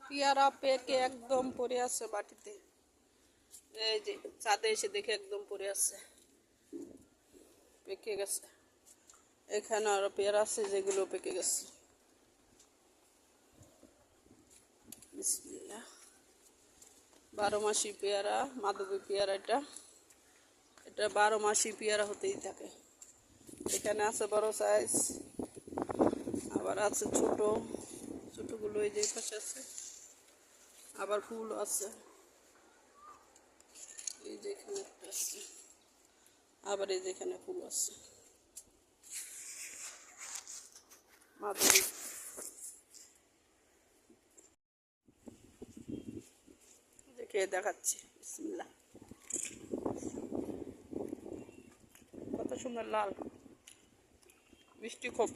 পেয়ারা পেকে একদম পড়ে আছে বাটিতে। এই যে ছাদে এসে দেখে একদম পড়ে আছে, পেকে গেছে। এখানে আরো পেয়ারা আছে যেগুলো পেকে গেছে। বিসমিল্লাহ। 12 মাসি পেয়ারা, মাধবী পেয়ারা। এটা 12 মাসি পেয়ারা হতেই থাকে। এখানে আছে বড় সাইজ, আবার আছে ছোট, ছোটগুলো এই যে পাশে আছে। আবার ফুল আছে, এই যে এখানে একটা আছে, আবার এই যে এখানে ফুল আছে। মাধবী দেখে দেখাচ্ছি। বিসমিল্লাহ। কত সুন্দর লাল, মিষ্টি খুব।